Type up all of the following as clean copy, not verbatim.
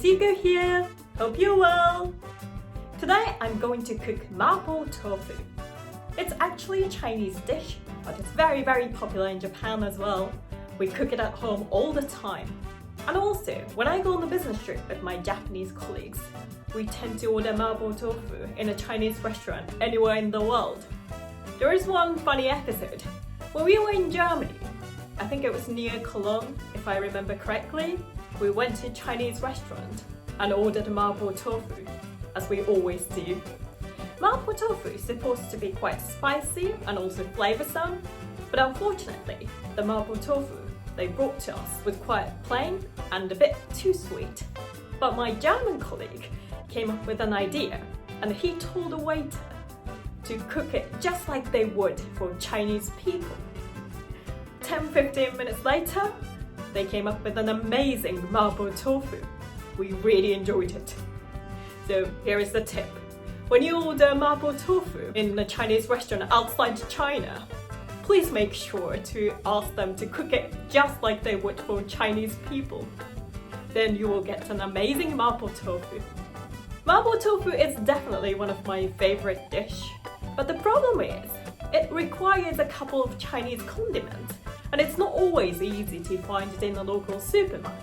Yuko here. Hope you're well. Today I'm going to cook Mapo Tofu. It's actually a Chinese dish, but it's very popular in Japan as well. We cook it at home all the time. And also, when I go on a business trip with my Japanese colleagues, we tend to order Mapo Tofu in a Chinese restaurant anywhere in the world. There is one funny episode. When we were in Germany, I think it was near Cologne, if I remember correctly, we went to a Chinese restaurant and ordered Mapo Tofu, as we always do. Mapo Tofu is supposed to be quite spicy and also flavoursome, but unfortunately, the Mapo Tofu they brought to us was quite plain and a bit too sweet. But my German colleague came up with an idea, and he told the waiter to cook it just like they would for Chinese people. 10-15 minutes later, they came up with an amazing Mapo Tofu. We really enjoyed it. So here is the tip. When you order Mapo Tofu in a Chinese restaurant outside China, please make sure to ask them to cook it just like they would for Chinese people. Then you will get an amazing Mapo Tofu. Mapo Tofu is definitely one of my favorite dishes, but the problem is it requires a couple of Chinese condiments, and it's not always easy to find it in a local supermarket.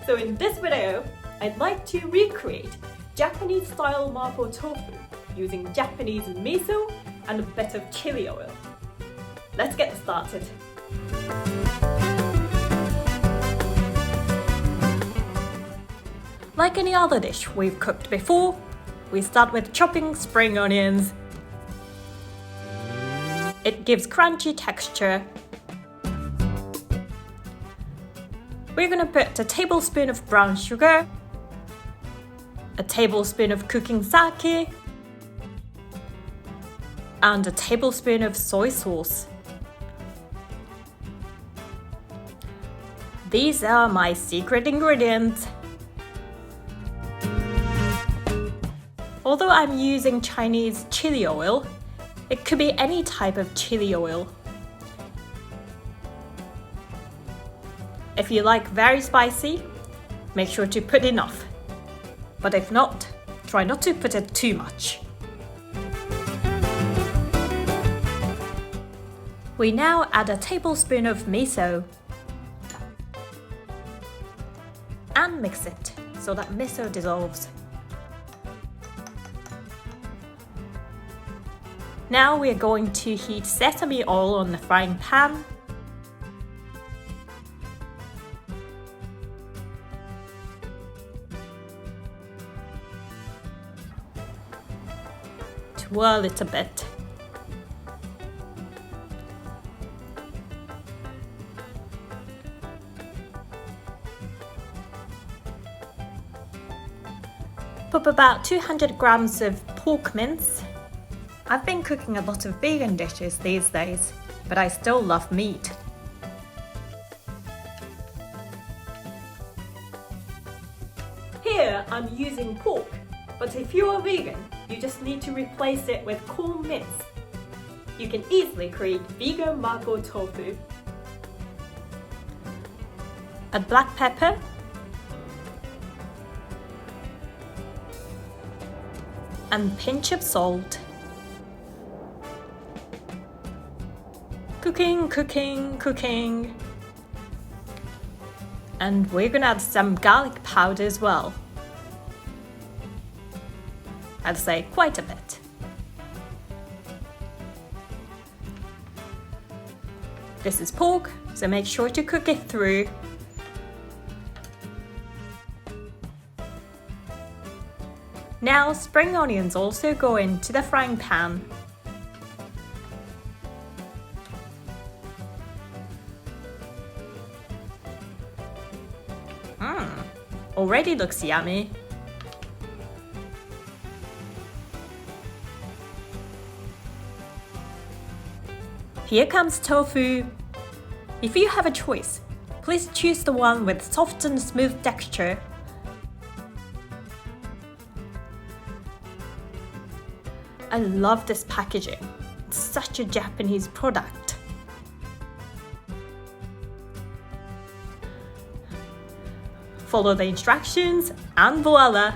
So in this video, I'd like to recreate Japanese style Mapo Tofu using Japanese miso and a bit of chili oil. Let's get started. Like any other dish we've cooked before, we start with chopping spring onions. It gives crunchy texture. We're gonna put a tablespoon of brown sugar, a tablespoon of cooking sake, and a tablespoon of soy sauce. These are my secret ingredients. Although I'm using Chinese chili oil, it could be any type of chili oil. If you like very spicy, make sure to put enough. But if not, try not to put it too much. We now add a tablespoon of miso and mix it so that miso dissolves. Now we are going to heat sesame oil on the frying pan. Twirl it a bit. Put about 200 grams of pork mince. I've been cooking a lot of vegan dishes these days, but I still love meat. Here I'm using pork, but if you are vegan, you just need to replace it with corn mince. You can easily create vegan Mapo Tofu. Add black pepper, and pinch of salt. Cooking. And we're gonna add some garlic powder as well. I'd say quite a bit. This is pork, so make sure to cook it through. Now spring onions also go into the frying pan. Already looks yummy. Here comes tofu. If you have a choice, please choose the one with soft and smooth texture. I love this packaging. It's such a Japanese product. follow the instructions, and voila!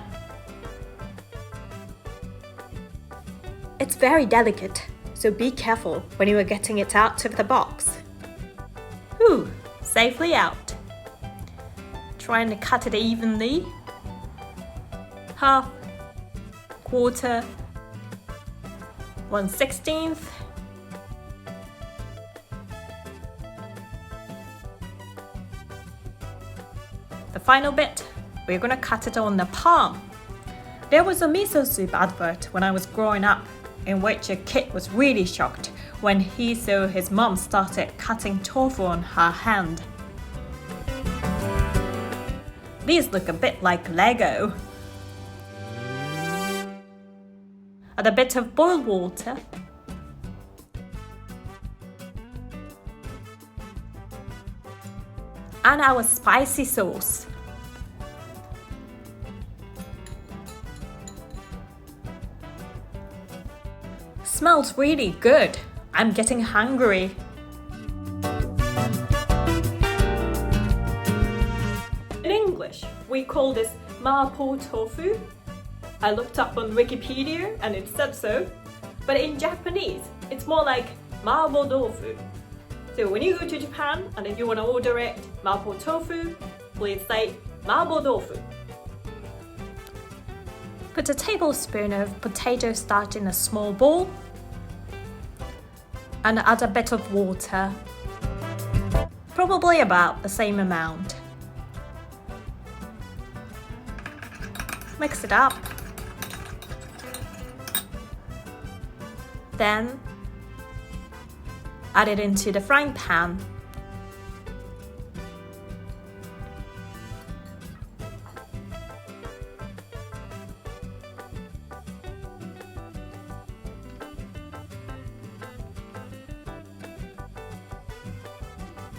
It's very delicate, so be careful when you are getting it out of the box. Ooh, safely out. Trying to cut it evenly. Half, quarter, 1/16. The final bit, we're gonna cut it on the palm. There was a miso soup advert when I was growing up in which a kid was really shocked when he saw his mom started cutting tofu on her hand. These look a bit like Lego. Add a bit of boiled water. And our spicy sauce. Smells really good. I'm getting hungry. In English, we call this Mapo Tofu. I looked up on Wikipedia and it said so. But in Japanese, it's more like Mapo Tofu. So when you go to Japan and if you want to order it, Mapo Tofu, please say Mapo Tofu. Put a tablespoon of potato starch in a small bowl and add a bit of water, probably about the same amount. Mix it up. Then add it into the frying pan.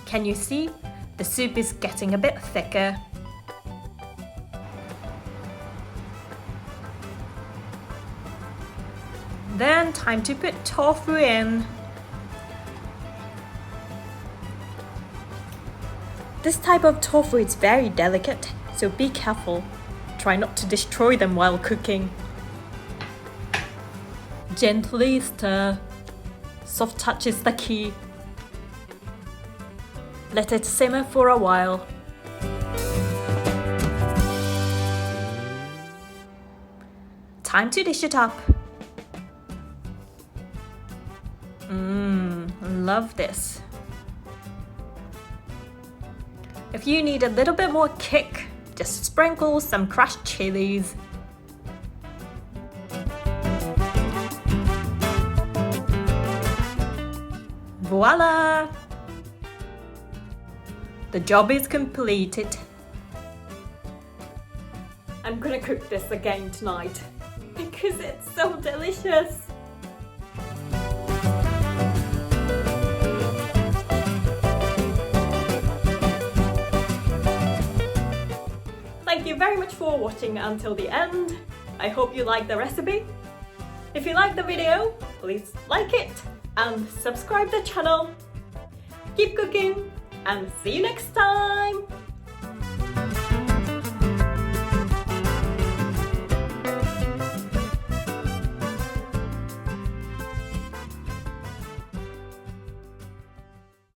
Can you see? The soup is getting a bit thicker. Then time to put tofu in. This type of tofu is very delicate, so be careful. Try not to destroy them while cooking. Gently stir. Soft touch is the key. Let it simmer for a while. Time to dish it up. Love this. If you need a little bit more kick, just sprinkle some crushed chillies. Voila! The job is completed. I'm gonna cook this again tonight because it's so delicious. Thank you very much for watching until the end. I hope you liked the recipe. If you liked the video, please like it and subscribe the channel. Keep cooking and see you next time!